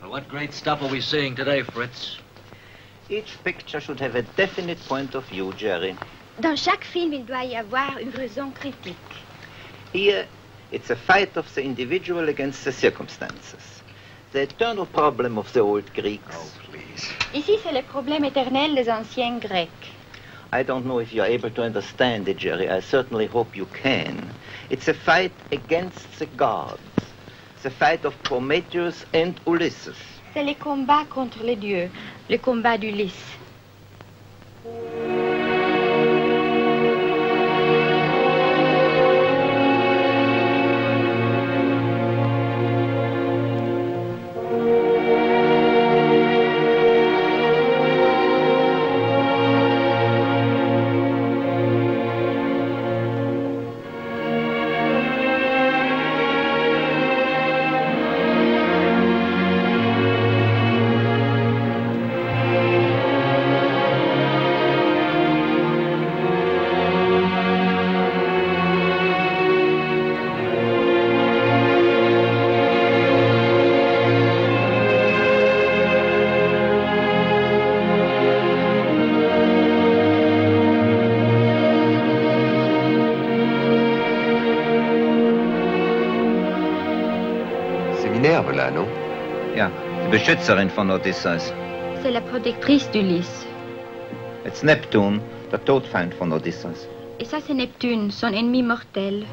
What great stuff are we seeing today, Fritz? Each picture should have a definite point of view, Jerry. Dans chaque film, il doit y avoir une raison critique. Here, it's a fight of the individual against the circumstances. The eternal problem of the old Greeks. Oh, please. Ici, c'est le problème éternel des anciens Grecs. I don't know if you're able to understand it, Jerry. I certainly hope you can. It's a fight against the gods. The fight of Prometheus and Ulysses. C'est le combat contre les dieux, le combat d'Ulysse. Minerve, là, non? Ja, die Beschützerin von Odysseus. C'est la protectrice d'Ulysse. It's Neptune, der Todfeind von Odysseus. Et ça, c'est Neptune, son ennemi mortel.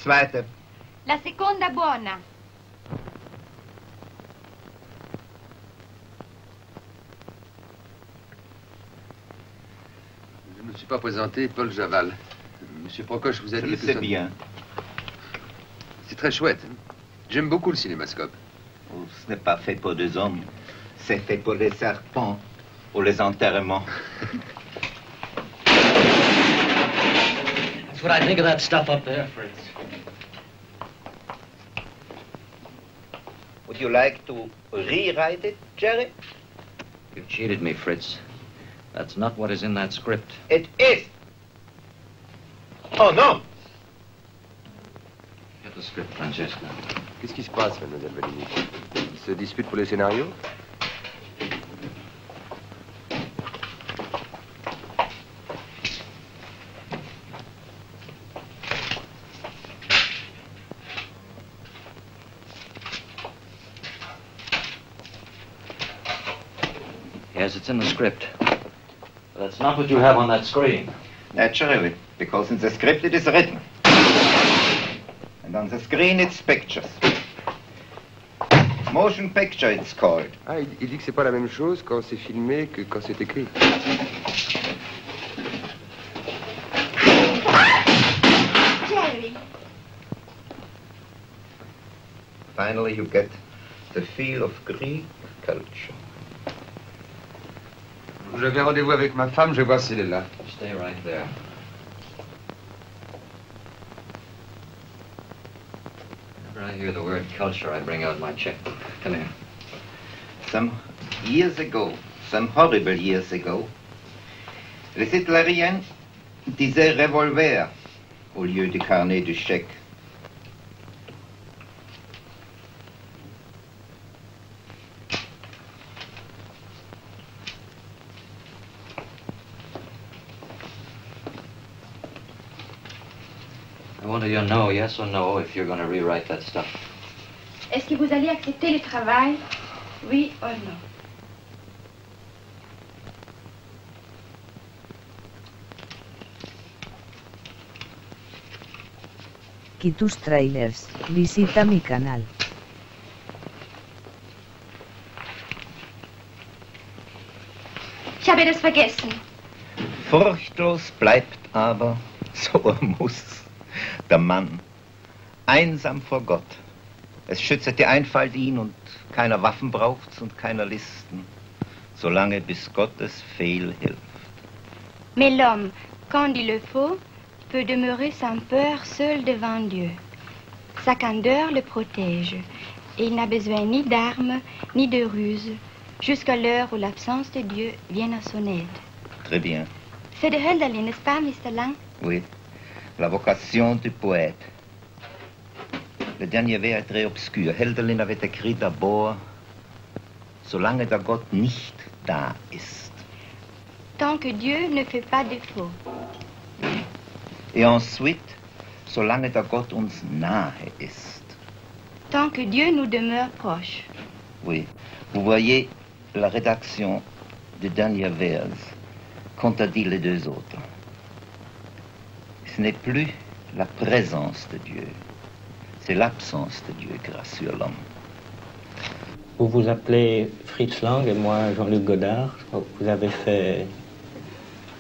Zweite. La seconda buona. Je ne me suis pas présenté, Paul Javal. Monsieur Procoche vous a dit que C'est bien. C'est très chouette. J'aime beaucoup le cinémascope. Oh, ce n'est pas fait pour des hommes. C'est fait pour les serpents, pour les enterrements. That's what I think of that stuff up there, Fritz. Would you like to rewrite it, Jerry? You've cheated me, Fritz. That's not what is in that script. It is. Oh, non. Get the script, Francesca. Qu'est-ce qui se passe, mademoiselle Valigny? Ils se disputent pour les scénarios? Yes, it's in the script. But that's not what you have on that screen. Naturally, because in the script it is written. And on the screen it's pictures. Motion picture it's called. Ah, il dit que c'est pas la même chose quand c'est filmé que quand c'est écrit. Jerry. Finally you get the feel of Greek culture. J'avais rendez-vous avec ma femme, je vais voir si elle est là. Stay right there. Whenever I hear the word culture, I bring out my checkbook. Come here. Some years ago, some horrible years ago, les Hitlériens disaient revolver au lieu du carnet du chèque. wanted your no, yes or no, if you're going to rewrite that stuff. Est-ce que vous allez accepter le travail? Oui ou non? Kitus Trailers, visita mi canal. Ich habe das vergessen. Furchtlos bleibt aber, so muss, der Mann, einsam vor Gott. Es schützt die Einfalt ihn und keiner Waffen braucht's und keiner Listen, solange bis Gottes Fehl hilft. Mais l'homme, quand il le faut, peut demeurer sans peur seul devant Dieu. Sa candeur le protège, et il n'a besoin ni d'armes, ni de ruses, jusqu'à l'heure où l'absence de Dieu vient à son aide. Très bien. C'est de Hölderlin, n'est-ce pas, Mr. Lang? Oui, la vocation du poète. Le dernier vers est très obscur. Hölderlin avait écrit d'abord, solange der Gott nicht da ist. Tant que Dieu ne fait pas défaut. Et ensuite, solange der Gott uns nahe ist. Tant que Dieu nous demeure proche. Oui, vous voyez la rédaction du dernier vers contredit les deux autres. Ce n'est plus la présence de Dieu, c'est l'absence de Dieu grâce sur l'homme. Vous vous appelez Fritz Lang et moi Jean-Luc Godard. Vous avez fait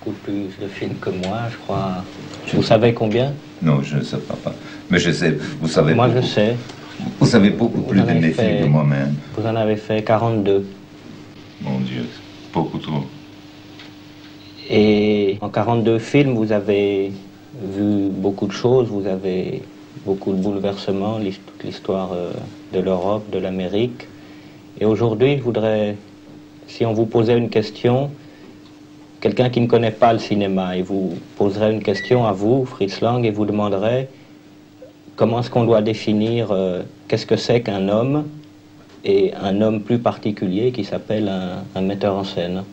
beaucoup plus de films que moi, je crois. Vous savez combien? Non, je ne sais pas. Mais je sais, vous savez Moi beaucoup. je sais. Vous savez beaucoup plus de mes films que moi-même. Vous en avez fait 42. Mon Dieu, beaucoup trop. Et en 42 films, vous avez vu beaucoup de choses, vous avez beaucoup de bouleversements, toute l'histoire de l'Europe, de l'Amérique. Et aujourd'hui, je voudrais, si on vous posait une question, quelqu'un qui ne connaît pas le cinéma, et vous poserait une question à vous, Fritz Lang, et vous demanderait comment est-ce qu'on doit définir qu'est-ce que c'est qu'un homme, et un homme plus particulier qui s'appelle un metteur en scène.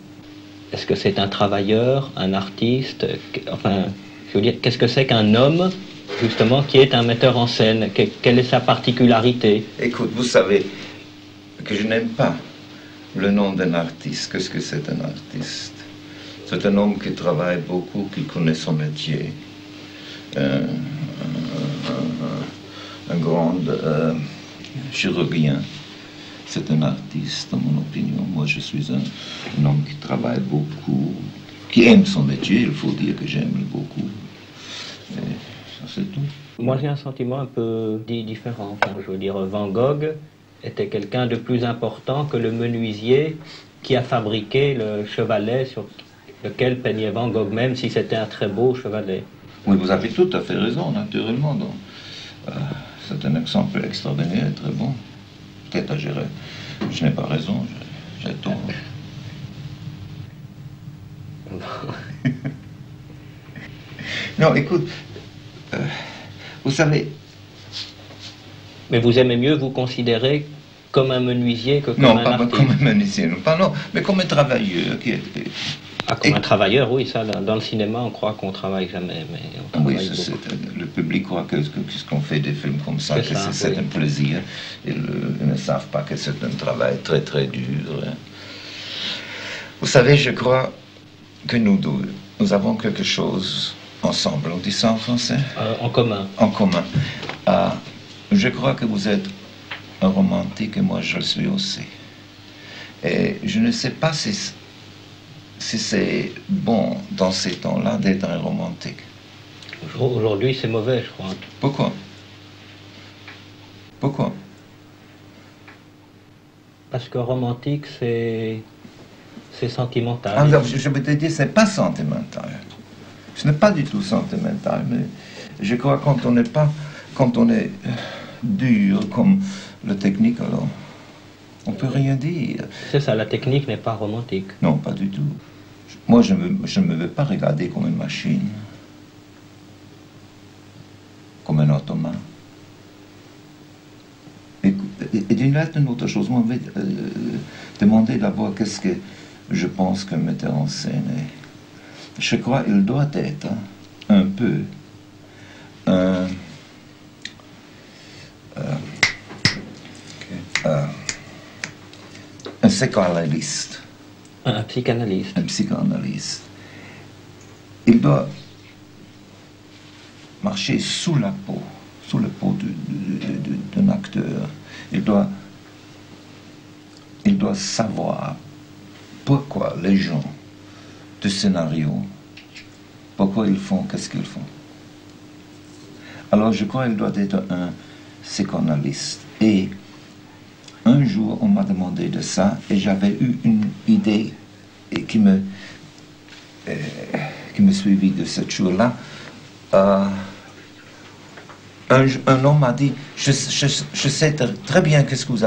Est-ce que c'est un travailleur, un artiste? Enfin, je veux dire, qu'est-ce que c'est qu'un homme, justement, qui est un metteur en scène? Quelle est sa particularité? Écoute, vous savez que je n'aime pas le nom d'un artiste. Qu'est-ce que c'est un artiste? C'est un homme qui travaille beaucoup, qui connaît son métier. Un grand chirurgien. C'est un artiste, dans mon opinion. Moi, je suis un homme qui travaille beaucoup, qui aime son métier. Il faut dire que j'aime beaucoup. Et ça, c'est tout. Moi, j'ai un sentiment un peu différent. Enfin, je veux dire, Van Gogh était quelqu'un de plus important que le menuisier qui a fabriqué le chevalet sur lequel peignait Van Gogh, même si c'était un très beau chevalet. Oui, vous avez tout à fait raison, naturellement. Donc, c'est un exemple extraordinaire, très bon. Peut-être je n'ai pas raison, j'ai tort. Non, écoute, vous savez... Mais vous aimez mieux vous considérer comme un menuisier que comme un artiste? Non, pas comme un menuisier, non, mais comme un travailleur qui est... Ah, comme un travailleur, oui, ça, dans le cinéma, on croit qu'on travaille jamais, mais on travaille beaucoup. Le public croit que puisqu'on fait des films comme ça, que c'est oui. Un plaisir. Ils ne savent pas que c'est un travail très, très dur. Vous savez, je crois que nous deux, nous avons quelque chose ensemble. On dit ça en français? En commun. En commun. Je crois que vous êtes un romantique et moi, je le suis aussi. Et je ne sais pas si c'est bon dans ces temps-là d'être un romantique. Aujourd'hui, c'est mauvais, je crois. Pourquoi? Pourquoi? Parce que romantique, c'est sentimental. Alors, je peux te dire, c'est pas sentimental. Ce n'est pas du tout sentimental, mais je crois quand on est dur comme le technique, alors on peut rien dire. C'est ça, la technique n'est pas romantique. Non, pas du tout. Moi, je ne me veux pas regarder comme une machine, comme un automate. Et d'une autre chose, moi, on va demander d'abord qu'est-ce que je pense qu'un metteur en scène est. Je crois qu'il doit être un peu un psychanalyste. Un psychanalyste. Un psychanalyste. Il doit marcher sous la peau d'un acteur. Il doit savoir pourquoi les gens du scénario, pourquoi ils font, qu'est-ce qu'ils font. Alors je crois qu'il doit être un psychanalyste. Et un jour, on m'a demandé de ça, et j'avais eu une idée qui me suivit de ce jour-là. Un homme m'a dit, je sais très bien qu'est-ce que vous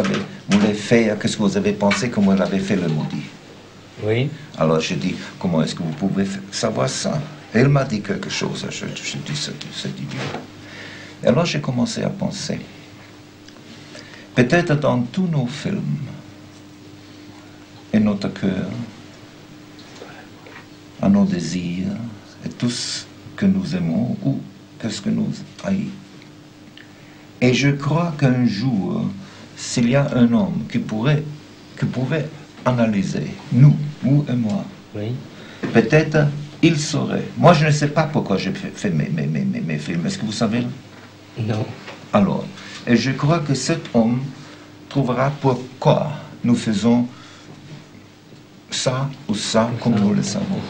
voulez faire, qu'est-ce que vous avez pensé, comment vous avez fait le maudit. Oui. Alors j'ai dit, comment est-ce que vous pouvez savoir ça? Et il m'a dit quelque chose, je dis, c'est idiot. Et alors j'ai commencé à penser, peut-être dans tous nos films, et notre cœur, à nos désirs, et tout ce que nous aimons, ou qu'est-ce que nous haïssons. Et je crois qu'un jour, s'il y a un homme qui pouvait analyser, nous et moi, Oui. peut-être il saurait. Moi, je ne sais pas pourquoi j'ai fait mes films. Est-ce que vous savez? Non. Alors, et je crois que cet homme trouvera pourquoi nous faisons ça ou ça comme nous le savons.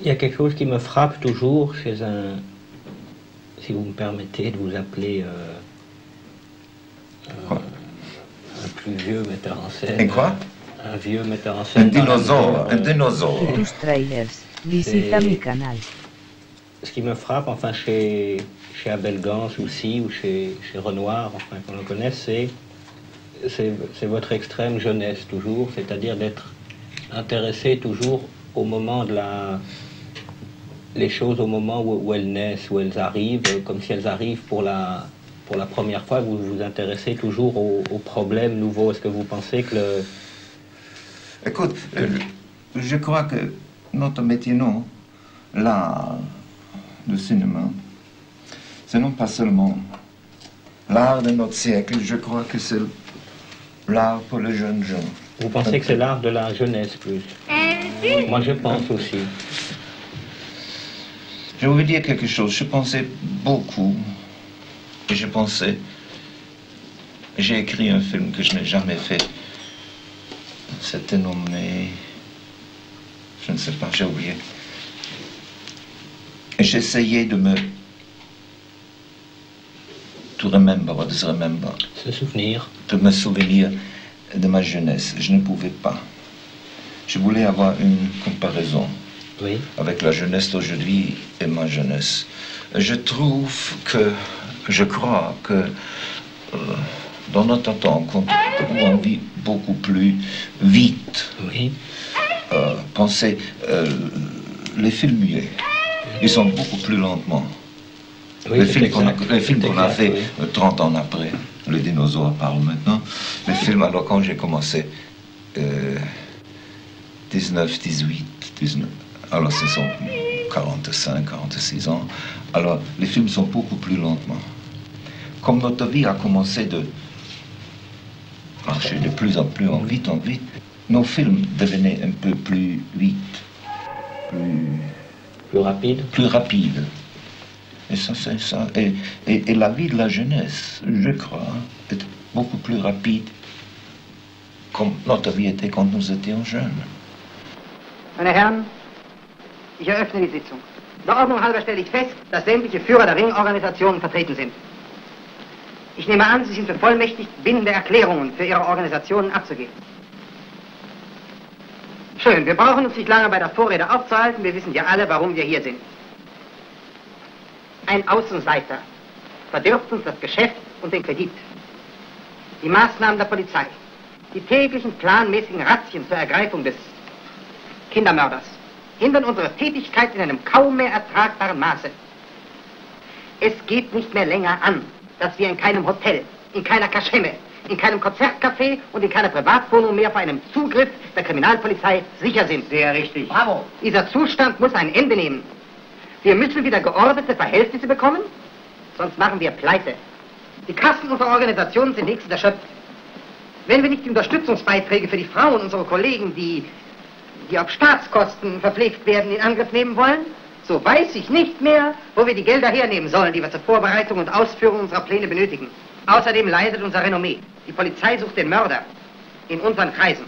Il y a quelque chose qui me frappe toujours chez un, si vous me permettez de vous appeler un plus vieux metteur en scène. Et quoi? Un vieux metteur en Un scène. dinosaure, un dinosaure. Tus trailers. Visita mi canal. Ce qui me frappe, enfin chez Abel Gance aussi, ou chez Renoir, enfin qu'on le connaisse, c'est votre extrême jeunesse toujours, c'est-à-dire d'être intéressé toujours au moment de les choses au moment où elles naissent, où elles arrivent, comme si elles arrivent pour la première fois. Vous vous intéressez toujours aux problèmes nouveaux. Est-ce que vous pensez que Écoute, je crois que notre métier, non, l'art, le cinéma, c'est non pas seulement l'art de notre siècle, je crois que c'est l'art pour les jeunes gens. Vous pensez que c'est l'art de la jeunesse plus? Moi je pense aussi. Je vais vous dire quelque chose, je pensais beaucoup, et j'ai écrit un film que je n'ai jamais fait. C'était nommé, je ne sais pas, j'ai oublié. Et j'essayais de Se souvenir. De me souvenir de ma jeunesse. Je ne pouvais pas. Je voulais avoir une comparaison. Oui. Avec la jeunesse d'aujourd'hui et ma jeunesse. Je crois que dans notre temps, où on vit beaucoup plus vite, oui. Pensez, les films muets, ils sont beaucoup plus lentement. Oui, les films qu'on a fait oui. 30 ans après, les dinosaures parlent maintenant. Les films, alors quand j'ai commencé, 19, alors ce sont 45, 46 ans. Alors les films sont beaucoup plus lentement. Comme notre vie a commencé de marcher de plus en plus en vite, nos films devenaient un peu plus vite, plus rapide. Et ça, c'est ça. Et la vie de la jeunesse, je crois, est beaucoup plus rapide comme notre vie était quand nous étions jeunes. Meine Herren, ich eröffne die Sitzung. Der Ordnung halber stelle ich fest, dass sämtliche Führer der Ringorganisationen vertreten sind. Ich nehme an, Sie sind bevollmächtigt, bindende Erklärungen für Ihre Organisationen abzugeben. Schön, wir brauchen uns nicht lange bei der Vorrede aufzuhalten. Wir wissen ja alle, warum wir hier sind. Ein Außenseiter verdirbt uns das Geschäft und den Kredit. Die Maßnahmen der Polizei, die täglichen planmäßigen Razzien zur Ergreifung des Kindermörders hindern unsere Tätigkeit in einem kaum mehr ertragbaren Maße. Es geht nicht mehr länger an, dass wir in keinem Hotel, in keiner Kaschemme, in keinem Konzertcafé und in keiner Privatwohnung mehr vor einem Zugriff der Kriminalpolizei sicher sind. Sehr richtig. Bravo. Dieser Zustand muss ein Ende nehmen. Wir müssen wieder geordnete Verhältnisse bekommen, sonst machen wir pleite. Die Kassen unserer Organisationen sind nächstens erschöpft. Wenn wir nicht die Unterstützungsbeiträge für die Frauen unserer Kollegen, die auf Staatskosten verpflegt werden, in Angriff nehmen wollen, so weiß ich nicht mehr, wo wir die Gelder hernehmen sollen, die wir zur Vorbereitung und Ausführung unserer Pläne benötigen. Außerdem leidet unser Renommee. Die Polizei sucht den Mörder in unseren Kreisen.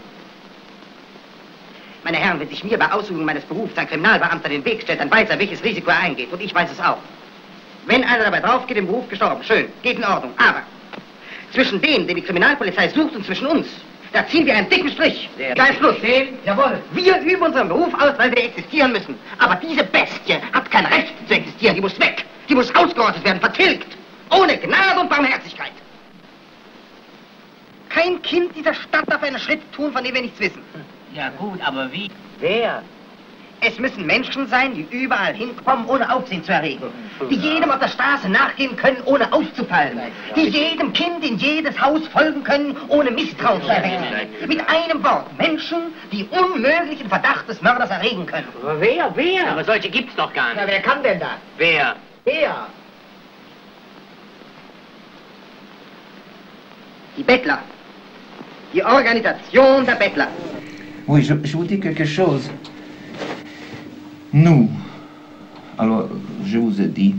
Meine Herren, wenn sich mir bei Ausübung meines Berufs ein Kriminalbeamter den Weg stellt, dann weiß er, welches Risiko er eingeht. Und ich weiß es auch. Wenn einer dabei drauf geht, im Beruf gestorben, schön, geht in Ordnung. Aber zwischen denen, den die Kriminalpolizei sucht, und zwischen uns, da ziehen wir einen dicken Strich. Kein Schluss. Jawohl. Wir üben unseren Beruf aus, weil wir existieren müssen. Aber diese Bestie hat kein Recht zu existieren. Die muss weg. Die muss ausgerottet werden, vertilgt. Ohne Gnade und Barmherzigkeit. Kein Kind dieser Stadt darf einen Schritt tun, von dem wir nichts wissen. Ja gut, aber wie? Wer? Es müssen Menschen sein, die überall hinkommen, ohne Aufsehen zu erregen. Die jedem auf der Straße nachgehen können, ohne aufzufallen. Die jedem Kind in jedes Haus folgen können, ohne Misstrauen zu erregen. Mit einem Wort, Menschen, die unmöglichen Verdacht des Mörders erregen können. Aber wer? Aber solche gibt's doch gar nicht. Ja, wer kann denn da? Wer? Wer? Die Bettler. Die Organisation der Bettler. Oui, je vous dis quelque chose. Nous, alors je vous ai dit,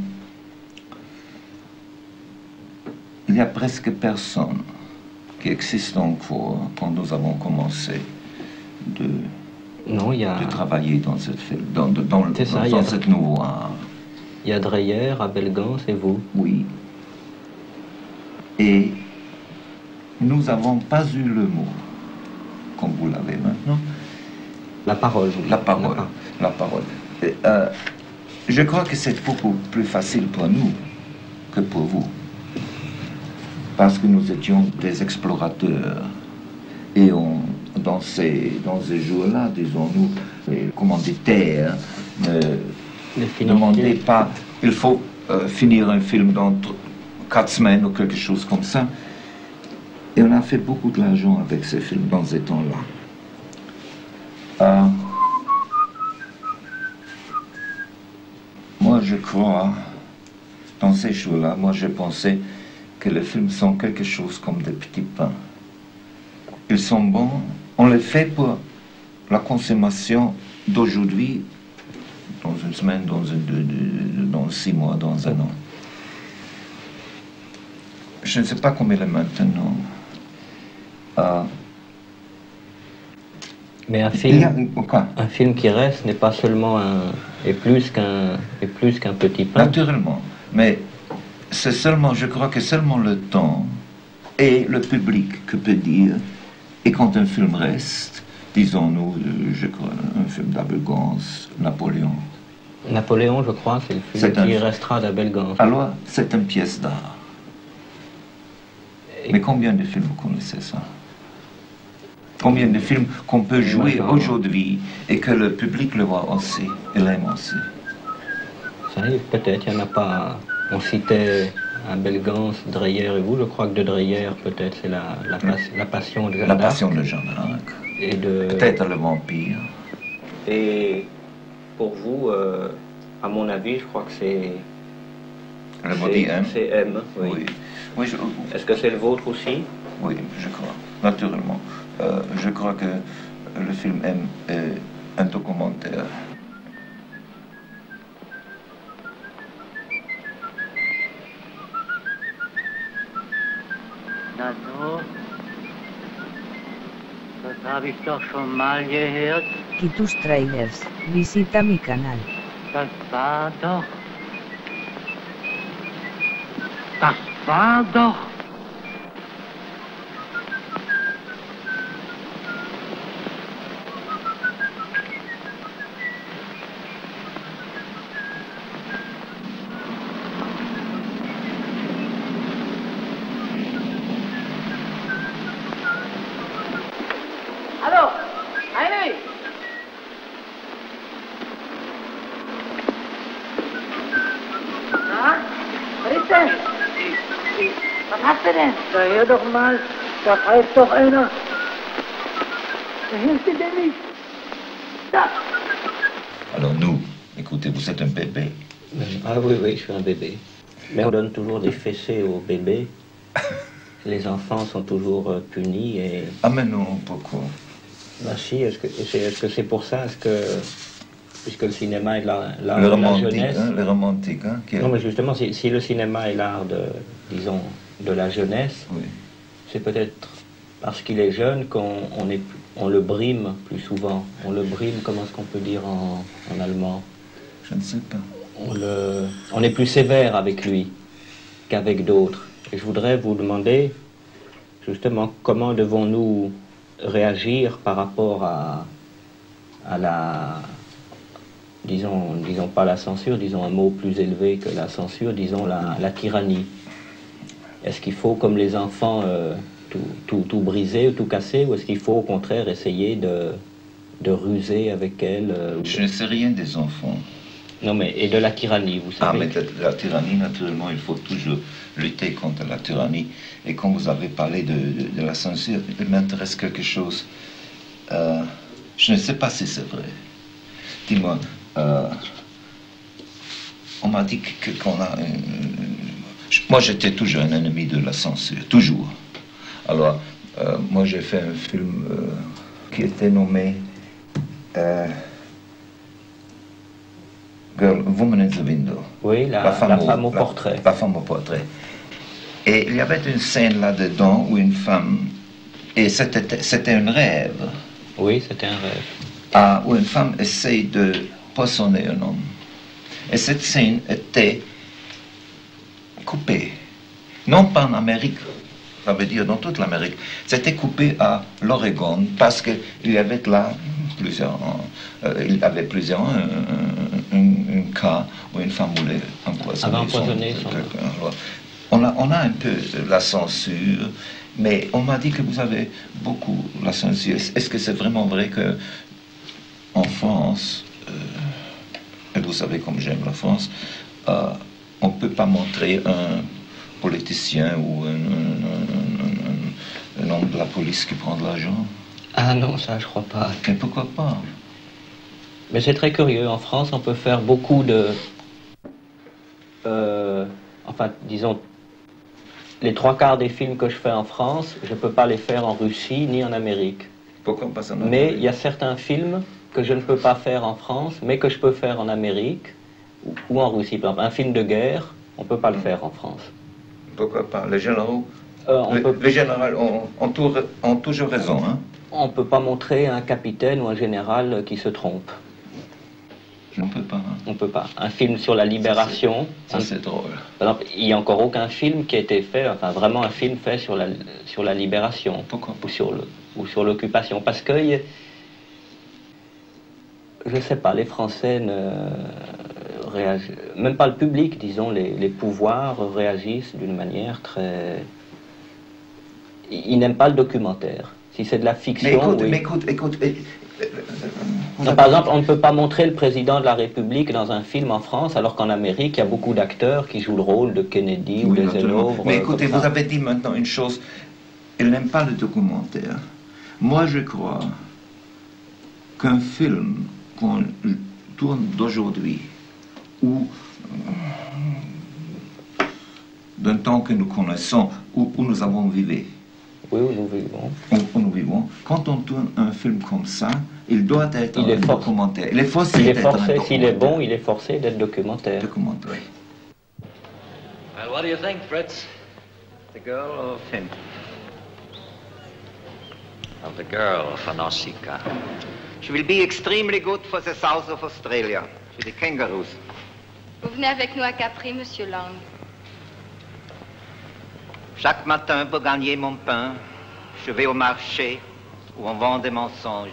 il n'y a presque personne qui existe encore quand nous avons commencé de travailler dans cette film, dans cette nouveau art. Il y a Dreyer, Abel-Gance et vous. Oui. Et nous n'avons pas eu le mot, comme vous l'avez maintenant. La parole. La parole. La parole. Je crois que c'est beaucoup plus facile pour nous que pour vous. Parce que nous étions des explorateurs. Et dans ces jours-là, disons-nous, les commanditaires ne demandaient pas, il faut finir un film dans 4 semaines ou quelque chose comme ça. Et on a fait beaucoup de l'argent avec ces films dans ces temps-là. Moi, je crois, dans ces jours-là, moi, je pensais que les films sont quelque chose comme des petits pains. Ils sont bons, on les fait pour la consommation d'aujourd'hui, dans une semaine, dans 6 mois, dans un an. Je ne sais pas comment il est maintenant. Mais un film qui reste n'est pas seulement est plus qu'un petit pain. Naturellement, mais c'est seulement, je crois que seulement le temps et le public que peut dire. Et quand un film reste, disons-nous, je crois, un film d'Abel-Gance, Napoléon. Napoléon, je crois, c'est le film qui restera d'Abel-Gance. Alors, c'est une pièce d'art. Mais combien de films vous connaissez ça? Combien de films qu'on peut jouer aujourd'hui et que le public le voit aussi, et l'aime aussi? Ça arrive peut-être, il n'y en a pas. On citait Abel-Gance, Dreyer et vous, je crois que de Dreyer, peut-être, c'est la passion de Jeanne d'Arc. La passion de Jeanne d'Arc. Peut-être le vampire. Et pour vous, à mon avis, je crois que c'est... Le body M. C'est M, oui. Oui, est-ce que c'est le vôtre aussi? Oui, je crois, naturellement. Je crois que le film M est un documentaire. Nano, das habe ich doch schon mal gehört. Kitus Trailers, visita mi canal. Das war doch. Hallo, Heinrich! Na, was ist denn? Was hast du denn? Da hör doch mal, da pfeift doch einer. Da hilft dir denn nicht. Da! Alors nous, écoutez, vous êtes un bébé. Ah oui, je suis un bébé. Mais on donne toujours des fessées aux bébés. les enfants sont toujours punis et... Ah mais non, pourquoi? Bah si, est-ce que c'est pour ça? Est-ce que, puisque le cinéma est l'art de la jeunesse... Les romantiques, hein, Non, mais justement, si le cinéma est l'art de, disons, de la jeunesse, oui. C'est peut-être parce qu'il est jeune qu'on le brime plus souvent. On le brime, comment est-ce qu'on peut dire en allemand? Je ne sais pas. On est plus sévère avec lui qu'avec d'autres. Et je voudrais vous demander, justement, comment devons-nous réagir par rapport à la... Disons pas la censure, disons un mot plus élevé que la censure, disons la tyrannie. Est-ce qu'il faut, comme les enfants, tout briser ou tout casser, ou est-ce qu'il faut au contraire essayer de ruser avec elle Je ne sais rien des enfants. Non, mais et de la tyrannie, vous savez. Ah, mais de la tyrannie, naturellement, il faut toujours lutter contre la tyrannie. Et quand vous avez parlé de la censure, il m'intéresse quelque chose. Je ne sais pas si c'est vrai. Dis-moi, on m'a dit qu'on a... Moi, j'étais toujours un ennemi de la censure, toujours. Alors, moi, j'ai fait un film qui était nommé Girl, Woman in the Window. Oui, la femme au portrait. La femme au portrait. Et il y avait une scène là-dedans où une femme... Et c'était un rêve. Oui, c'était un rêve. Où une femme essaye de poissonner un homme. Et cette scène était coupée. Non pas en Amérique, ça veut dire dans toute l'Amérique. C'était coupé à l'Oregon parce qu'il y avait là plusieurs un cas où une femme voulait empoisonner on a un peu la censure, mais on m'a dit que vous avez beaucoup la censure. Est-ce que c'est vraiment vrai que en France, et vous savez comme j'aime la France, on ne peut pas montrer un politicien ou un homme de la police qui prend de l'argent? Ah non, ça je crois pas. Mais pourquoi pas? Mais c'est très curieux. En France, on peut faire beaucoup de... enfin, disons, les 3/4 des films que je fais en France, je ne peux pas les faire en Russie ni en Amérique. Pourquoi pas en Amérique? Mais il y a certains films que je ne peux pas faire en France, mais que je peux faire en Amérique ou en Russie. Par exemple, un film de guerre, on ne peut pas le faire en France. Pourquoi pas? Les généraux les généraux ont toujours raison, hein? On ne peut pas montrer un capitaine ou un général qui se trompe. On ne peut pas. Hein? On ne peut pas. Un film sur la libération... Ça, c'est drôle. Par exemple, il n'y a encore aucun film qui a été fait, enfin vraiment un film fait sur la libération. Pourquoi? Ou sur l'occupation. Parce que, je ne sais pas, les Français ne réagissent... Même pas le public, disons, les pouvoirs réagissent d'une manière très... Ils n'aiment pas le documentaire. Si c'est de la fiction... Mais écoute... Non, par exemple, on ne peut pas montrer le président de la République dans un film en France, alors qu'en Amérique, il y a beaucoup d'acteurs qui jouent le rôle de Kennedy ou d'Eisenhower. Mais écoutez, vous avez dit maintenant une chose, ils n'aiment pas le documentaire. Moi, je crois qu'un film qu'on tourne d'aujourd'hui, ou d'un temps que nous connaissons, où nous avons vécu, oui, où nous vivons. Où nous vivons. Quand on tourne un film comme ça, il doit être un documentaire. Il est forcé d'être un documentaire. S'il est bon, il est forcé d'être documentaire. Documentaire. Well, what do you think, Fritz? The girl of him. Of the girl, for Nausicaa. She will be extremely good for the south of Australia, for the kangaroos. Vous venez avec nous à Capri, Monsieur Lang. Chaque matin, pour gagner mon pain, je vais au marché où on vend des mensonges.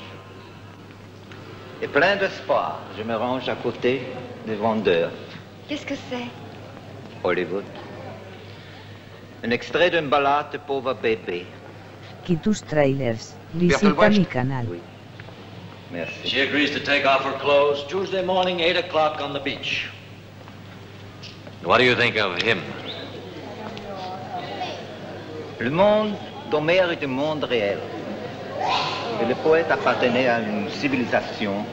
Et plein d'espoir, je me range à côté des vendeurs. Qu'est-ce que c'est? Hollywood. Un extrait d'une ballade de pauvre bébé. Kitus Trailers, visita mi canal. Oui. Merci. She agrees to take off her clothes Tuesday morning, 8 o'clock on the beach. What do you think of him? Le monde d'Homère est un monde réel. Et le poète appartenait à une civilisation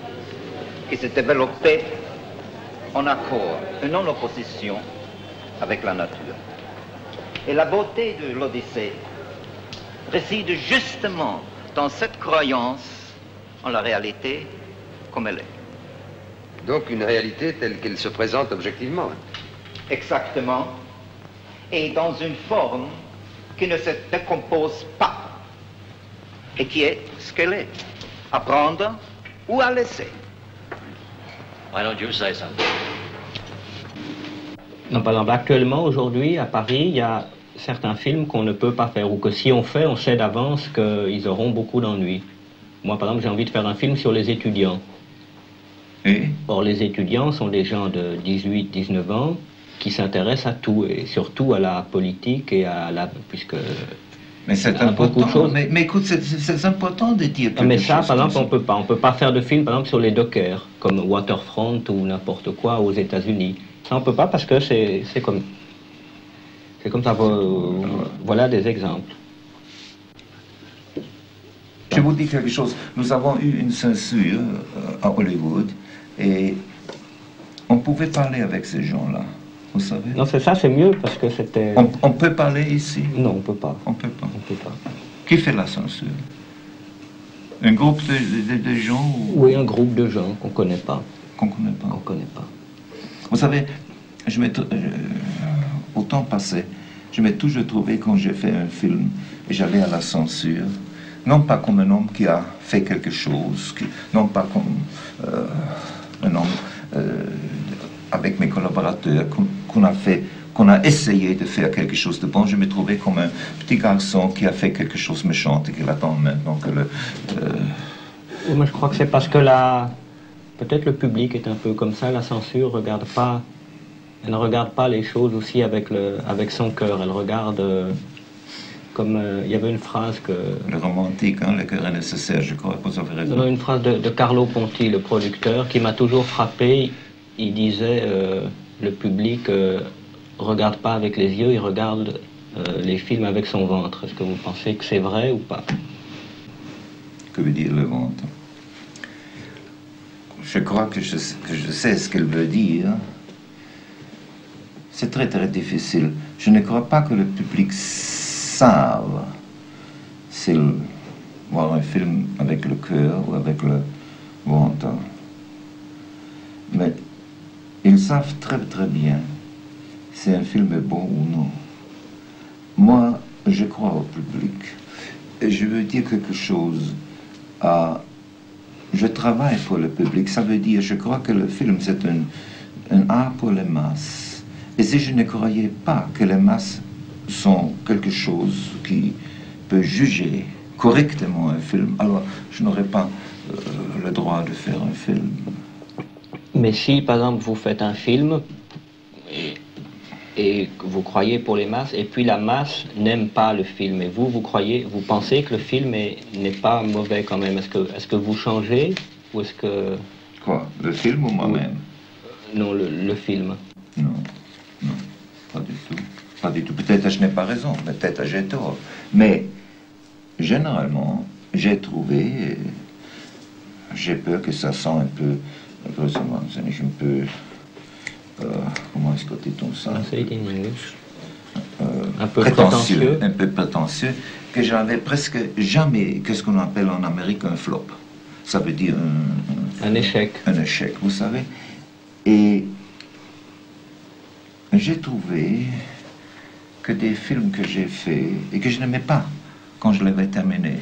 qui s'est développée en accord et non en opposition avec la nature. Et la beauté de l'Odyssée réside justement dans cette croyance en la réalité comme elle est. Donc une réalité telle qu'elle se présente objectivement. Exactement. Et dans une forme qui ne se décompose pas. Et qui est ce qu'elle est. À prendre ou à laisser. Why don't you say something? Non, par exemple, actuellement, aujourd'hui, à Paris, il y a certains films qu'on ne peut pas faire, ou que si on fait, on sait d'avance qu'ils auront beaucoup d'ennuis. Moi, par exemple, j'ai envie de faire un film sur les étudiants. Et Or, les étudiants sont des gens de 18, 19 ans qui s'intéressent à tout, et surtout à la politique et à la... puisque... Mais c'est important. Mais écoute, c'est important de dire quelque chose. Mais ça, par exemple, on peut pas faire de film, par exemple, sur les dockers, comme Waterfront ou n'importe quoi aux États-Unis. Ça, on peut pas parce que c'est comme ça. Voilà des exemples. Je vous dis quelque chose. Nous avons eu une censure à Hollywood et on pouvait parler avec ces gens-là. Vous savez? Non, c'est ça, c'est mieux parce que c'était... On peut parler ici? Non, on peut pas. On peut pas. On peut pas. Qui fait la censure? Un groupe de gens ou... Oui, un groupe de gens qu'on connaît pas. Qu'on connaît pas? Qu'on connaît pas. Vous savez, au temps passé, je m'ai toujours trouvé quand j'ai fait un film et j'allais à la censure, non pas comme un homme qui a fait quelque chose, non pas comme un homme avec mes collaborateurs qu'on a essayé de faire quelque chose de bon. Je me trouvais comme un petit garçon qui a fait quelque chose de méchant et qu'il attend maintenant que le... Oui, moi je crois que c'est parce que peut-être le public est un peu comme ça, la censure elle ne regarde pas les choses aussi avec son cœur, elle regarde comme il y avait une phrase que... Le romantique, hein, le cœur est nécessaire, je crois, vous avez raison. Non, une phrase de Carlo Ponti, le producteur, qui m'a toujours frappé. Il disait, le public regarde pas avec les yeux, il regarde les films avec son ventre. Est-ce que vous pensez que c'est vrai ou pas? Que veut dire le ventre? Je crois que je sais ce qu'elle veut dire. C'est très très difficile. Je ne crois pas que le public savent s'il voir un film avec le cœur ou avec le ventre. Mais ils savent très très bien si un film est bon ou non. Moi, je crois au public. Et je veux dire quelque chose. Je travaille pour le public. Ça veut dire, je crois que le film, c'est un art pour les masses. Et si je ne croyais pas que les masses sont quelque chose qui peut juger correctement un film, alors je n'aurais pas le droit de faire un film. Mais si, par exemple, vous faites un film et que vous croyez pour les masses, et puis la masse n'aime pas le film, et vous pensez que le film n'est pas mauvais quand même, est-ce que vous changez, ou est-ce que... Quoi? Le film ou moi-même? Non, le film. Non, pas du tout. Pas du tout. Peut-être je n'ai pas raison, peut-être j'ai tort. Mais, généralement, j'ai trouvé... J'ai peur que ça sent un peu... un peu... comment est-ce que dit-on ça? Un peu prétentieux. Un peu prétentieux, que j'avais presque jamais, qu'est-ce qu'on appelle en Amérique un flop. Ça veut dire un échec. Un échec, vous savez. Et j'ai trouvé que des films que j'ai faits, et que je n'aimais pas quand je l'avais terminé,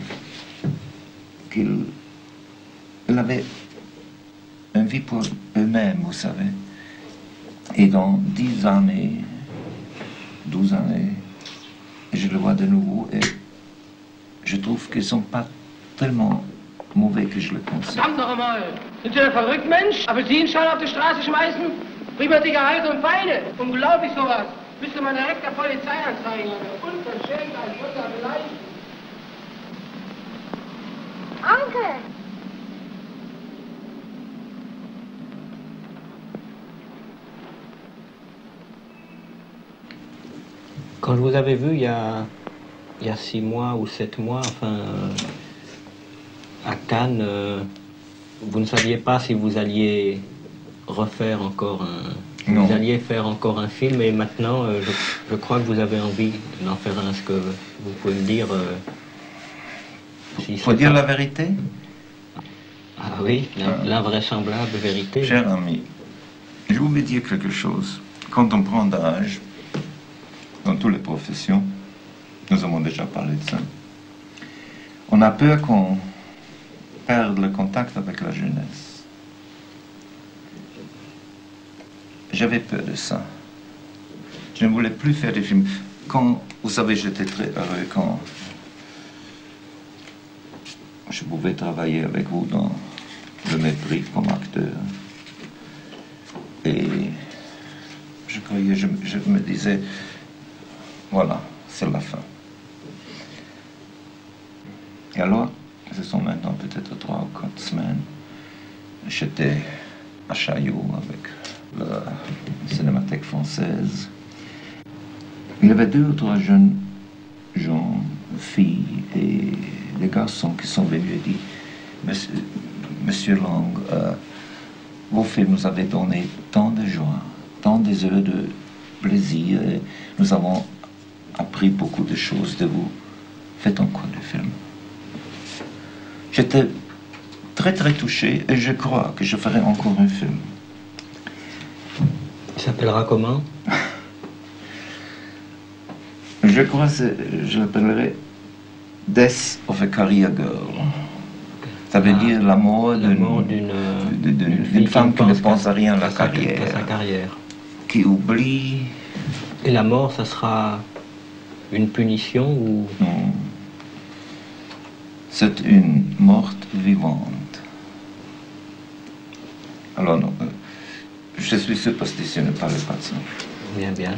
qu'ils avaient une vie pour eux-mêmes, vous savez. Et dans 10 années, 12 années, je le vois de nouveau et je trouve qu'ils ne sont pas tellement mauvais que je le pense. Verdammt noch einmal! Sind Sie ein verrückt, Mensch? Apfelsinenschalen auf die Straße schmeißen? Prima dicke Hals und Beine! Unglaublich sowas! Müsste man direkt der Polizei anzeigen. Unverschämt, ein Mutter beleidigt. Onkel! Quand je vous avais vu il y a 6 mois ou 7 mois, enfin, à Cannes, vous ne saviez pas si vous alliez refaire encore vous alliez faire encore un film, et maintenant, je crois que vous avez envie d'en faire un. Est-ce que vous pouvez me dire Si Faut dire la vérité? Ah oui, l'invraisemblable vérité. Cher ami, je voulais dire quelque chose. Quand on prend d'âge, dans toutes les professions, nous avons déjà parlé de ça, on a peur qu'on perde le contact avec la jeunesse. J'avais peur de ça. Je ne voulais plus faire des films. Quand, vous savez, j'étais très heureux quand je pouvais travailler avec vous dans le mépris comme acteur. Et je croyais, je me disais, voilà, c'est la fin. Et alors, ce sont maintenant peut-être 3 ou 4 semaines, j'étais à Chaillot avec la Cinémathèque française. Il y avait 2 ou 3 jeunes gens, filles et des garçons qui sont venus et dit, Monsieur Lang, vos films nous avaient donné tant de joie, tant des heures de plaisir, et nous avons appris beaucoup de choses de vous. Faites encore des films. J'étais très très touché et je crois que je ferai encore un film. Il s'appellera comment? Je crois que je l'appellerai Death of a Career Girl. Ça veut dire la mort d'une femme qui ne pense à rien à sa carrière. Qui oublie. Et la mort, ça sera une punition ou... Non. C'est une morte vivante. Alors non, je suis superstitieux, ne parlez pas de ça. Bien, bien.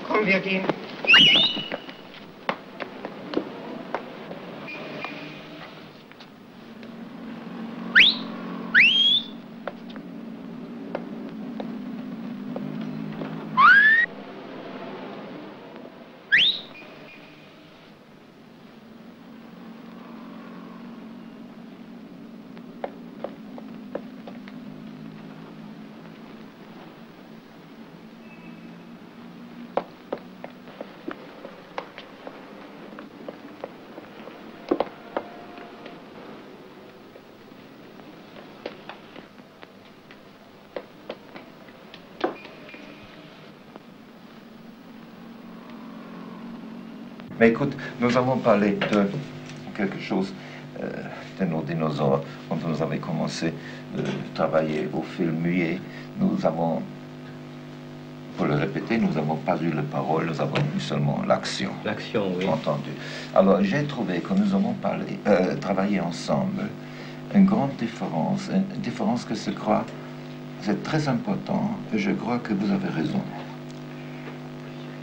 Komm, wir gehen. Mais écoute, nous avons parlé de quelque chose, de nos dinosaures. Quand nous avons commencé à travailler au film muet, nous avons, pour le répéter, nous n'avons pas eu les paroles, nous avons eu seulement l'action. L'action, oui. Entendu. Alors j'ai trouvé que nous avons travaillé ensemble une grande différence, une différence que je crois, c'est très important, et je crois que vous avez raison.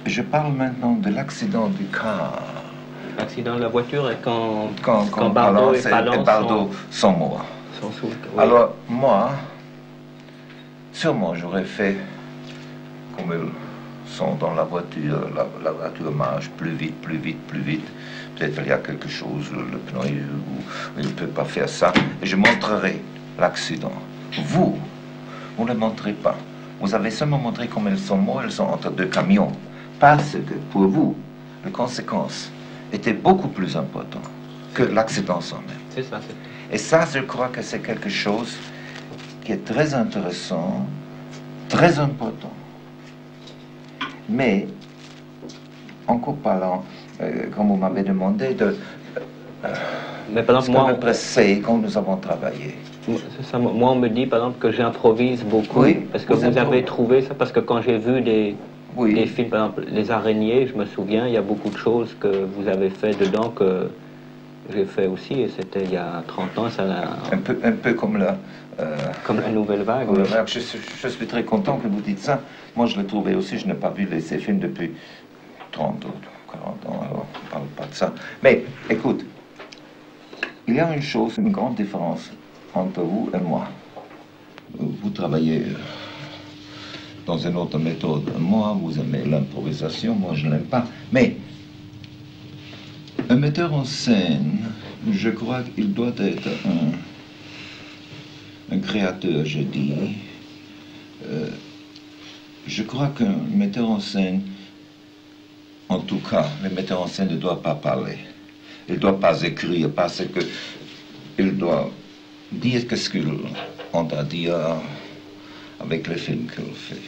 Je parle maintenant de l'accident du car. L'accident de la voiture et quand Bardot et Bardot sont morts. Oui. Alors, moi, sûrement j'aurais fait comme ils sont dans la voiture marche plus vite, plus vite, plus vite. Peut-être il y a quelque chose, le pneu, où il ne peut pas faire ça. Et je montrerai l'accident. Vous ne le montrez pas. Vous avez seulement montré comme ils sont morts, ils sont entre 2 camions. Parce que pour vous, les conséquences étaient beaucoup plus importantes que l'accident en même. C'est ça. Et ça, je crois que c'est quelque chose qui est très intéressant, très important. Mais, encore parlant, comme vous m'avez demandé, de mais par exemple, moi, pressé quand nous avons travaillé. Ça, moi, on me dit, par exemple, que j'improvise beaucoup. Oui, parce que vous avez trouvé ça, parce que quand j'ai vu des films, par exemple, Les Araignées, je me souviens, il y a beaucoup de choses que vous avez fait dedans que j'ai fait aussi, et c'était il y a 30 ans, ça un peu comme la... comme la Nouvelle Vague. Oui. Je suis très content que vous dites ça. Moi, je l'ai trouvé aussi, je n'ai pas vu ces films depuis 30 ou 40 ans, alors on ne parle pas de ça. Mais, écoute, il y a une chose, une grande différence entre vous et moi. Vous travaillez dans une autre méthode. Moi, vous aimez l'improvisation, moi, je ne l'aime pas. Mais un metteur en scène, je crois qu'il doit être un créateur, je dis, je crois qu'un metteur en scène, en tout cas, le metteur en scène ne doit pas parler. Il ne doit pas écrire parce qu'il doit dire ce qu'il a à dire avec le film qu'il fait.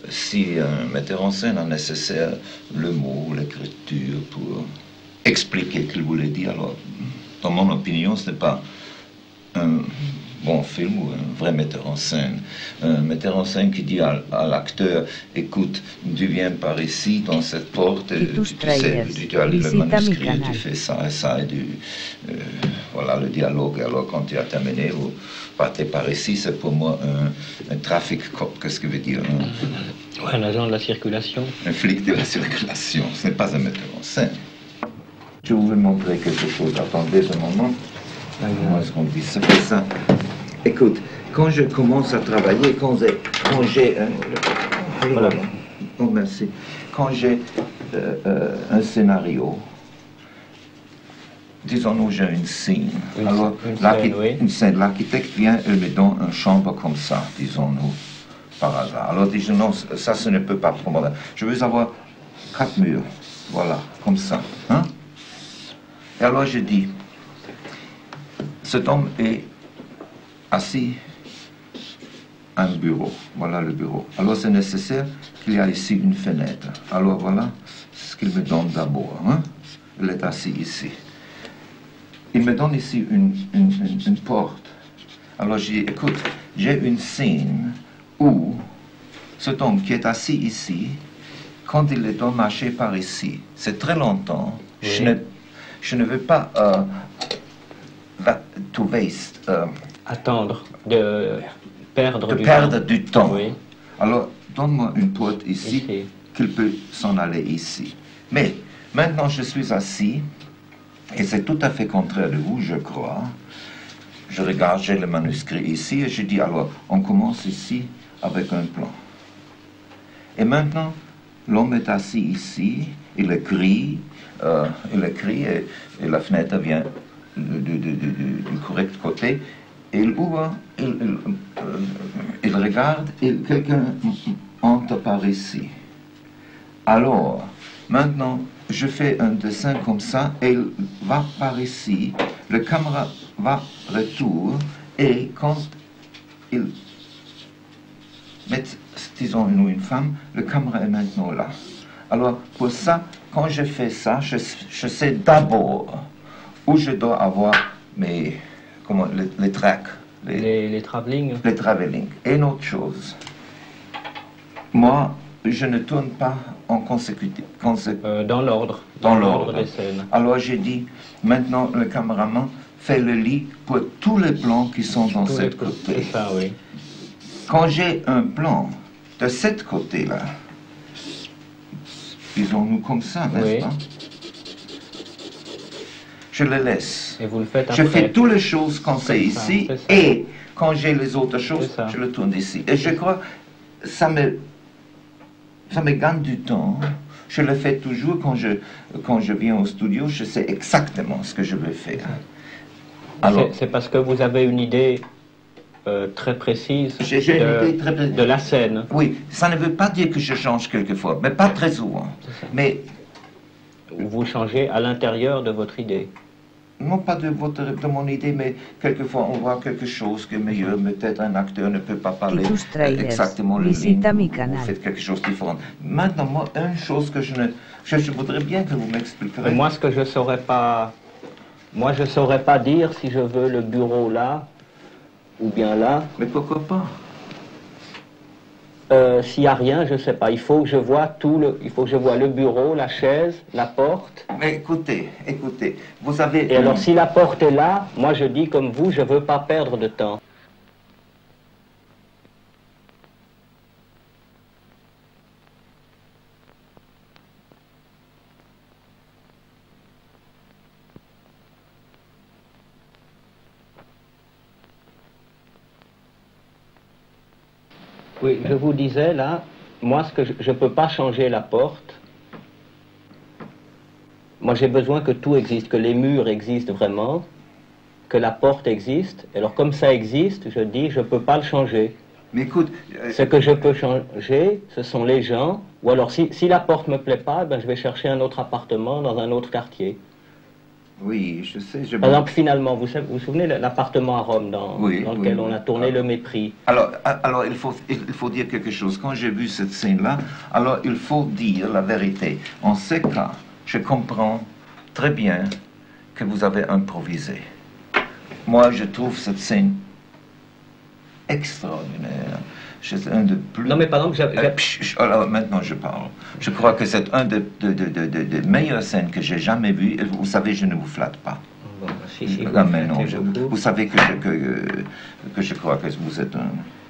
Si un metteur en scène a nécessaire le mot, l'écriture pour expliquer ce qu'il voulait dire, alors, dans mon opinion, ce n'est pas un bon film ou un vrai metteur en scène. Un metteur en scène qui dit à l'acteur, écoute, tu viens par ici, dans cette porte, tu as le manuscrit, tu fais ça et ça, et voilà le dialogue. Alors quand tu as terminé, vous partez par ici, c'est pour moi un trafic cop, qu'est-ce que veut dire un agent de la circulation. Un flic de la circulation, ce n'est pas un metteur en scène. Je vais vous montrer quelque chose, attendez un moment. Comment est-ce qu'on dit ça? C'est ça. Écoute, quand je commence à travailler, quand j'ai voilà. Oh, merci. Quand j'ai un scénario, disons-nous j'ai une scène. Alors, une scène, l'architecte vient et me donne une chambre comme ça, disons-nous, par hasard. Alors, disons, non, ça, ce ne peut pas prendre. Je veux avoir 4 murs, voilà, comme ça. Hein? Et alors, je dis, cet homme est assis à un bureau. Voilà le bureau. Alors c'est nécessaire qu'il y ait ici une fenêtre. Alors voilà ce qu'il me donne d'abord. Hein? Il est assis ici. Il me donne ici une porte. Alors je dis, écoute, j'ai une scène où cet homme qui est assis ici, quand il doit marcher par ici, c'est très longtemps. Oui. Je ne veux pas... to waste. Attendre, de perdre du temps. Oui. Alors, donne-moi une porte ici, qu'il peut s'en aller ici. Mais, maintenant je suis assis, et c'est tout à fait contraire de vous, je crois. Je regarde, j'ai le manuscrit ici, et je dis, alors, on commence ici avec un plan. Et maintenant, l'homme est assis ici, il écrit, et la fenêtre vient du correct côté, et il ouvre, il regarde, et quelqu'un entre par ici. Alors, maintenant, je fais un dessin comme ça, et il va par ici, le caméra va retour, et quand il met, disons, une femme, le caméra est maintenant là. Alors, pour ça, quand je fais ça, je sais d'abord où je dois avoir mes, les tracks. Les travelling. Les travelling. Et une autre chose, moi, je ne tourne pas en consécutif. Dans l'ordre. Dans l'ordre des scènes. Alors j'ai dit, maintenant le caméraman fait le lit pour tous les plans qui sont dans cette côté. C'est ça, oui. Quand j'ai un plan de cette côté-là, disons-nous comme ça, n'est-ce pas? Je le laisse. Et vous le faites après. Je fais toutes les choses quand c'est ici, et quand j'ai les autres choses, je le tourne ici. Et je crois que ça me gagne du temps. Je le fais toujours quand je viens au studio, je sais exactement ce que je veux faire. Alors, c'est parce que vous avez une idée très précise de la scène. Oui, ça ne veut pas dire que je change quelquefois, mais pas très souvent. Mais vous changez à l'intérieur de votre idée. Non pas de mon idée, mais quelquefois on voit quelque chose qui est meilleur. Peut-être un acteur ne peut pas parler exactement le ligne. Vous faites quelque chose de différent. Maintenant, moi, une chose que je voudrais bien que vous m'expliquiez. Moi, ce que je saurais pas... Moi, je saurais pas dire si je veux le bureau là, ou bien là. Mais pourquoi pas? S'il n'y a rien, je ne sais pas. Il faut que je vois le bureau, la chaise, la porte. Mais écoutez, vous avez... Et alors, si la porte est là, moi je dis comme vous, je ne veux pas perdre de temps. Oui, je vous disais là, moi ce que je ne peux pas changer la porte. Moi j'ai besoin que tout existe, que les murs existent vraiment. que la porte existe. Alors comme ça existe, je dis, je ne peux pas le changer. Mais écoute... Ce que je peux changer, ce sont les gens. Ou alors, si la porte ne me plaît pas, ben, je vais chercher un autre appartement dans un autre quartier. Oui, je sais. Par exemple, finalement, vous vous souvenez de l'appartement à Rome dans lequel on a tourné Le Mépris? Alors il faut dire quelque chose. Quand j'ai vu cette scène-là, alors il faut dire la vérité. En ce cas, je comprends très bien que vous avez improvisé. Moi, je trouve cette scène extraordinaire. C'est un de plus... Non, mais par exemple, alors maintenant je parle. Je crois que c'est un des meilleures scènes que j'ai jamais vues. Vous savez, je ne vous flatte pas. Bon, vous savez que je crois que vous êtes un...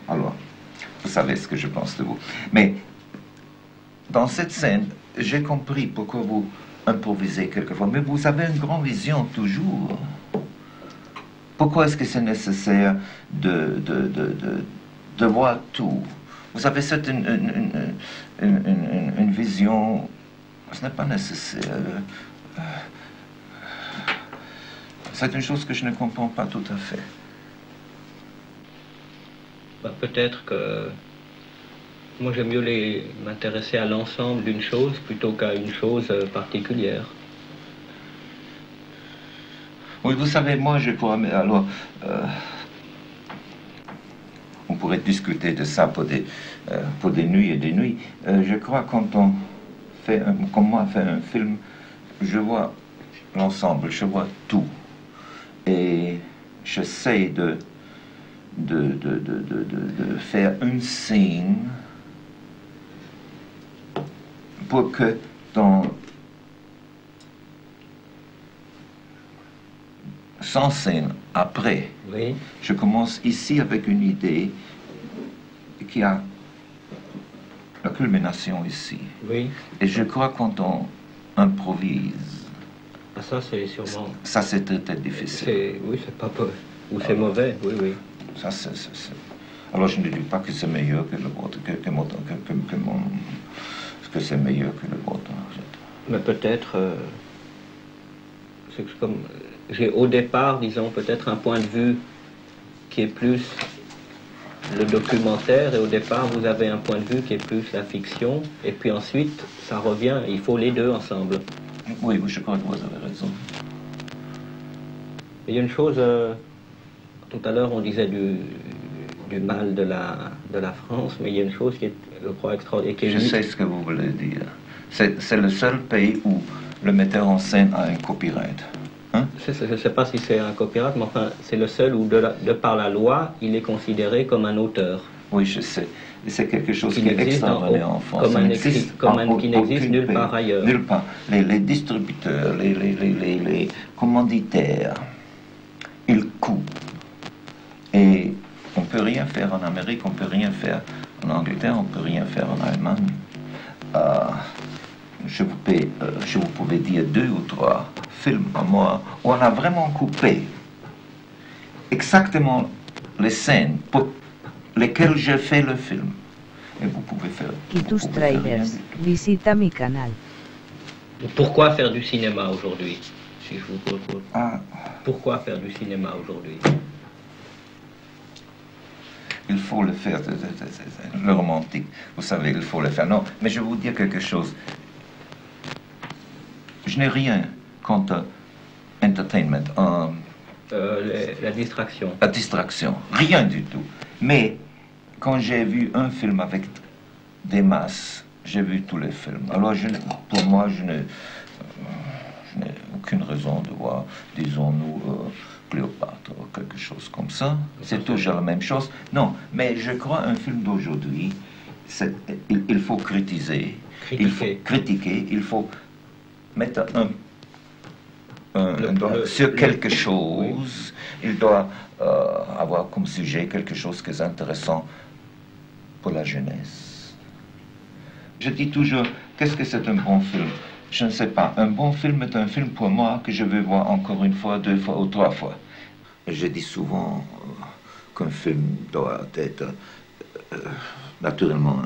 Alors, vous savez ce que je pense de vous. Mais dans cette scène, j'ai compris pourquoi vous improvisez quelquefois. Mais vous avez une grande vision toujours. Pourquoi est-ce que c'est nécessaire de voir tout? Vous savez, c'est une vision, ce n'est pas nécessaire. C'est une chose que je ne comprends pas tout à fait. Bah, peut-être que moi j'aime mieux m'intéresser à l'ensemble d'une chose plutôt qu'à une chose particulière. Oui, vous savez, moi je crois, mais alors... on pourrait discuter de ça pour des nuits et des nuits. Je crois que quand on fait, comme moi, fait un film, je vois l'ensemble, je vois tout. Et j'essaie de faire une scène pour que dans 100 scènes après, oui. Je commence ici avec une idée qui a la culmination ici. Oui. Et je crois que quand on improvise... Ça, c'est sûrement... Ça, c'est très difficile. Oui, c'est pas peu. Ou c'est mauvais, oui, oui. Ça, c'est... Alors, je ne dis pas que c'est meilleur que le vôtre, que c'est meilleur que le vôtre. Mais peut-être... c'est comme... J'ai au départ, disons, peut-être un point de vue qui est plus le documentaire, et au départ, vous avez un point de vue qui est plus la fiction, et puis ensuite, ça revient, il faut les deux ensemble. Oui, je crois que vous avez raison. Il y a une chose, tout à l'heure, on disait du mal de la France, mais il y a une chose qui est, je crois, extraordinaire. Je sais ce que vous voulez dire. C'est le seul pays où le metteur en scène a un copyright. Hein? Je ne sais pas si c'est un copyright, mais enfin, c'est le seul où, de par la loi, il est considéré comme un auteur. Oui, je sais. C'est quelque chose qui est extraordinaire en France. Qui n'existe nulle part ailleurs. Nulle part. Les distributeurs, les commanditaires, ils coupent. Et on ne peut rien faire en Amérique, on ne peut rien faire en Angleterre, on ne peut rien faire en Allemagne. Je vous pouvais dire 2 ou 3 films à moi où on a vraiment coupé exactement les scènes pour lesquelles j'ai fait le film. Et vous pouvez faire... Kitus Trailers, visita mi canal. Pourquoi faire du cinéma aujourd'hui? Si je vous propose. Pourquoi faire du cinéma aujourd'hui? Il faut le faire, le romantique. Vous savez, il faut le faire. Non, mais je vais vous dire quelque chose. Je n'ai rien contre entertainment. La distraction. La distraction. Rien du tout. Mais quand j'ai vu un film avec des masses, j'ai vu tous les films. Alors, pour moi, je n'ai aucune raison de voir, disons-nous, Cléopâtre ou quelque chose comme ça. C'est toujours la même chose. Non, mais je crois un film d'aujourd'hui, il faut critiquer. Il faut critiquer, il faut mettre sur quelque chose. Il doit avoir comme sujet quelque chose qui est intéressant pour la jeunesse. Je dis toujours, qu'est-ce que c'est un bon film? Je ne sais pas. Un bon film est un film pour moi que je veux voir encore une fois, 2 fois ou 3 fois. Je dis souvent qu'un film doit être naturellement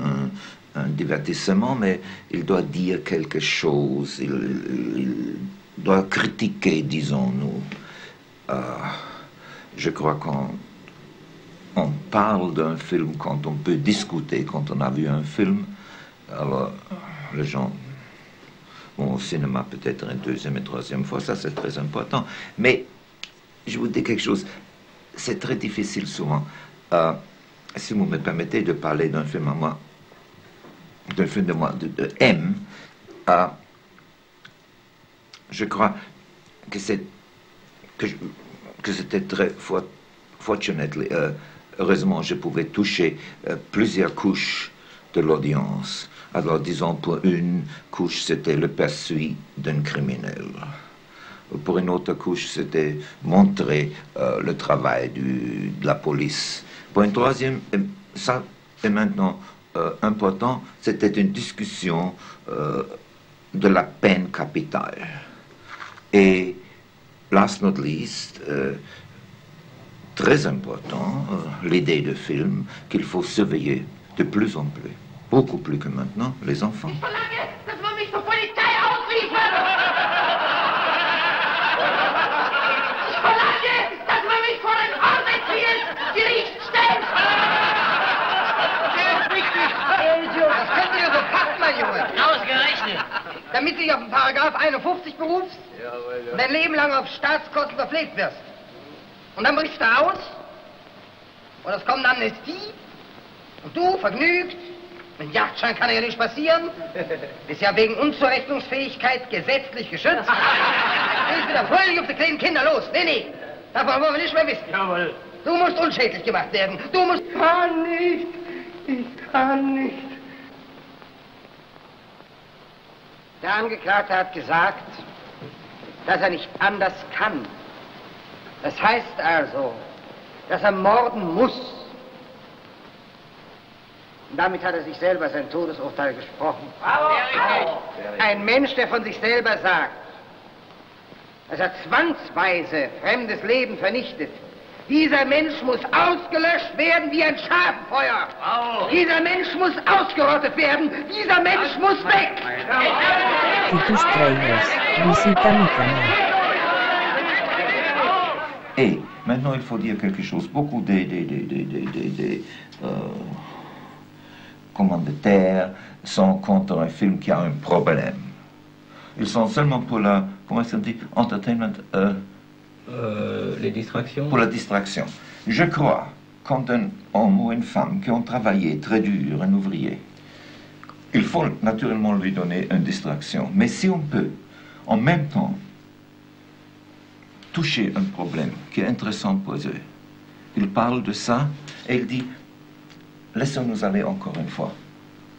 un divertissement, mais il doit dire quelque chose, il doit critiquer, disons-nous. je crois qu'on parle d'un film quand on peut discuter, quand on a vu un film. Alors, les gens vont au cinéma peut-être une deuxième et troisième fois, ça c'est très important. Mais, je vous dis quelque chose, c'est très difficile souvent. Si vous me permettez de parler d'un film à moi, d'un film de moi, de M, je crois que c'était très fortunately, heureusement, je pouvais toucher plusieurs couches de l'audience. Alors, disons, pour une couche, c'était le poursuite d'un criminel. Pour une autre couche, c'était montrer le travail de la police. Pour une troisième, ça est maintenant important, c'était une discussion de la peine capitale. Et, last not least, très important, l'idée de film qu'il faut surveiller de plus en plus, beaucoup plus que maintenant, les enfants. Ich verlange, dass man mich zur Polizei ausliefert! Ich verlange, dass man mich vor ein Arbeitsgericht stellt! Das könnt ihr so packen, mein Junge. Ausgerechnet! Damit du dich auf den Paragraph 51 berufst und dein Leben lang auf Staatskosten verpflegt wirst. Und dann brichst du aus und es kommt eine Amnestie und du, vergnügt, mit Jagdschein kann ja nicht passieren, bist ja wegen Unzurechnungsfähigkeit gesetzlich geschützt. Gehst wieder fröhlich auf die kleinen Kinder los. Nee, davon wollen wir nicht mehr wissen. Jawohl. Du musst unschädlich gemacht werden. Du musst... Ich kann nicht. Ich kann nicht. Der Angeklagte hat gesagt, dass er nicht anders kann. Das heißt also, dass er morden muss. Und damit hat er sich selber sein Todesurteil gesprochen. Ein Mensch, der von sich selber sagt, dass er zwangsweise fremdes Leben vernichtet, dieser Mensch muss ausgelöscht werden wie ein Schadenfeuer. Dieser Mensch muss ausgerottet werden. Dieser Mensch muss weg. Titus Trailers, visita mi canal. Et maintenant, il faut dire quelque chose. Beaucoup des commanditaires sont contre un film qui a un problème. Ils sont seulement pour la, comment ça dit, entertainment, les distractions. Pour la distraction. Je crois, quand un homme ou une femme qui ont travaillé très dur, un ouvrier, il faut naturellement lui donner une distraction. Mais si on peut, en même temps, toucher un problème qui est intéressant pour eux, il parle de ça et il dit, laissons-nous aller encore une fois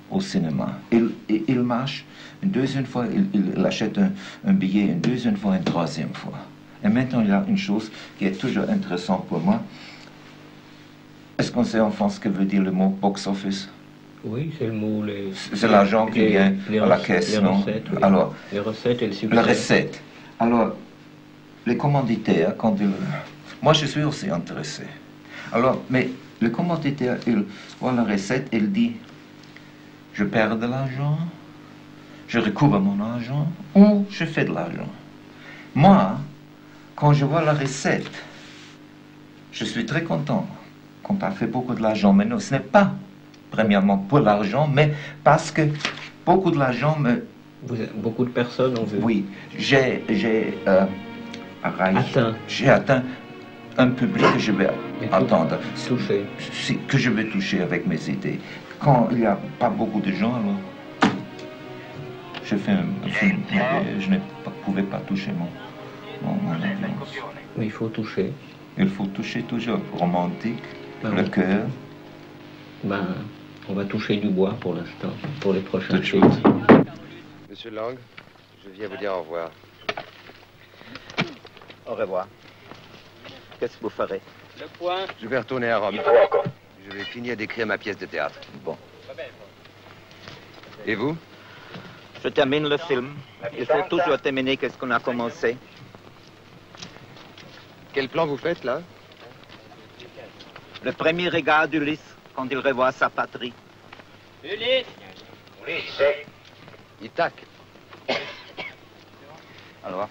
au cinéma. Il marche une deuxième fois, il achète un billet une deuxième fois, une troisième fois. Et maintenant, il y a une chose qui est toujours intéressante pour moi. Est-ce qu'on sait en France ce que veut dire le mot box-office? Oui, c'est le mot... C'est l'argent qui vient à la caisse, non? Recettes, oui. Alors, les recettes et le succès. La recette. Alors, les commanditaires, quand ils... Moi, je suis aussi intéressé. Alors, mais le commanditaire, il voit la recette, il dit, je perds de l'argent, je recouvre mon argent, ou je fais de l'argent. Moi, quand je vois la recette, je suis très content qu'on a fait beaucoup de l'argent. Mais non, ce n'est pas, premièrement, pour l'argent, mais parce que beaucoup de l'argent me... Beaucoup de personnes ont vu. Oui, j'ai atteint un public que je vais attendre. Toucher. Que je vais toucher avec mes idées. Quand il n'y a pas beaucoup de gens, alors je fais un film. Je ne pouvais pas toucher mon audience. Mais il faut toucher. Il faut toucher toujours. Romantique, le cœur. Ben, on va toucher du bois pour l'instant, pour les prochains films. Monsieur Lang, je viens vous dire au revoir. Au revoir. Qu'est-ce que vous ferez? Le point. Je vais retourner à Rome. Je vais finir d'écrire ma pièce de théâtre. Bon. Et vous? Je termine le film. Il faut toujours terminer ce qu'on a commencé. Quel plan vous faites, là? Le premier regard d'Ulysse quand il revoit sa patrie. Ulysse! Ulysse! Ithaque. Au revoir.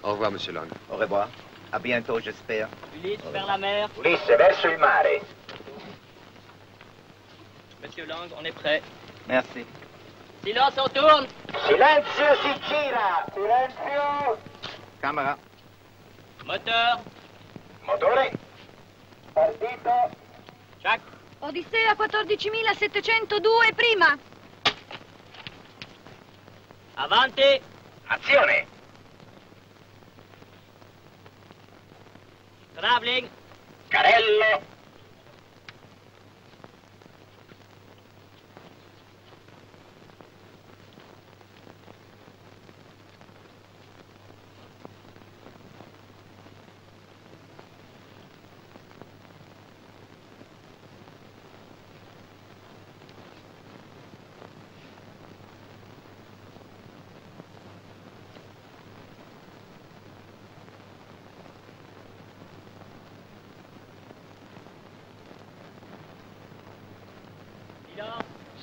Au revoir, monsieur Lang. Au revoir. À bientôt, j'espère. Ulysse, vers la mer. Ulysse, verso il mare. Monsieur Lang, on est prêt. Merci. Silence, on tourne. Silenzio, si tira. Silenzio. Camera. Moteur. Motore. Partito. Jack. Odissea 14.702 prima. Avanti. Azione. Traveling. Carello.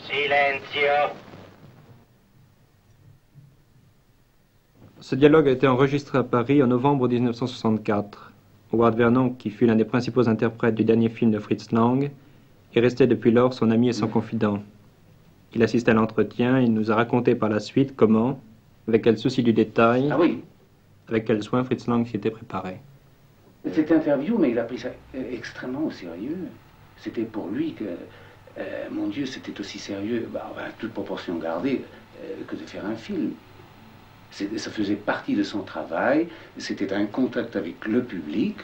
Silenzio. Ce dialogue a été enregistré à Paris en novembre 1964. Howard Vernon, qui fut l'un des principaux interprètes du dernier film de Fritz Lang, est resté depuis lors son ami et son confident. Il assiste à l'entretien et il nous a raconté par la suite comment, avec quel souci du détail, avec quel soin Fritz Lang s'y était préparé. Cette interview, mais il a pris ça extrêmement au sérieux. C'était pour lui que, mon Dieu, c'était aussi sérieux, à toute proportion gardée, que de faire un film. Ça faisait partie de son travail, c'était un contact avec le public,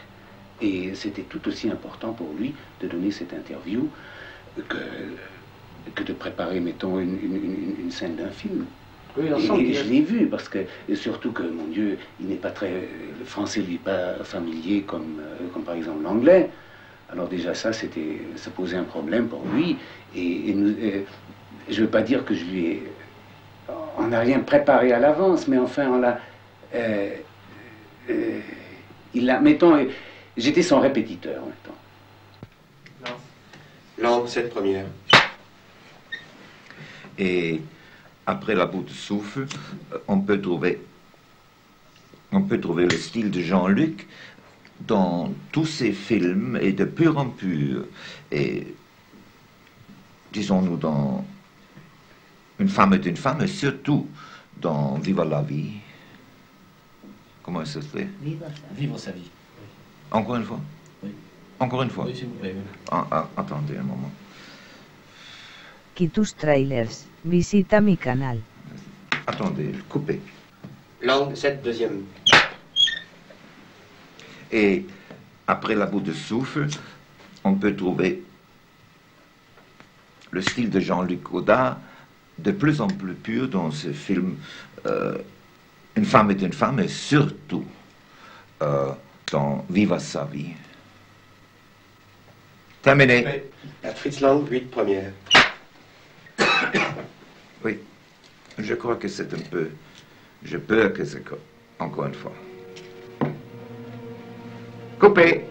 et c'était tout aussi important pour lui de donner cette interview que de préparer, mettons, une scène d'un film. Oui, et je l'ai vu, parce que, surtout que, mon Dieu, il n'est pas très... Le français lui est pas familier comme par exemple l'anglais. Alors déjà ça posait un problème pour lui. Et je ne veux pas dire que je lui ai... On n'a rien préparé à l'avance, mais enfin, on l'a... mettons, j'étais son répétiteur, mettons. Lang, cette première. Et après La bout de souffle, on peut trouver le style de Jean-Luc dans tous ses films et de pur en pur. Et disons-nous dans Une femme est une femme, et surtout dans Viva la vie. Comment ça se fait? Vivre sa vie. Encore une fois? Oui. Encore une fois? Oui, s'il vous plaît. Attendez un moment. Kitus Trailers, visita mi canal. Attendez, coupez. Lang, cette deuxième. Et après La bout de souffle, on peut trouver le style de Jean-Luc Godard de plus en plus pur dans ce film Une femme est une femme, et surtout dans Viva sa vie. Terminé. La Fritz Lang, 8 premières. Oui, je crois que c'est un peu... Je peur que c'est encore une fois. Coupé.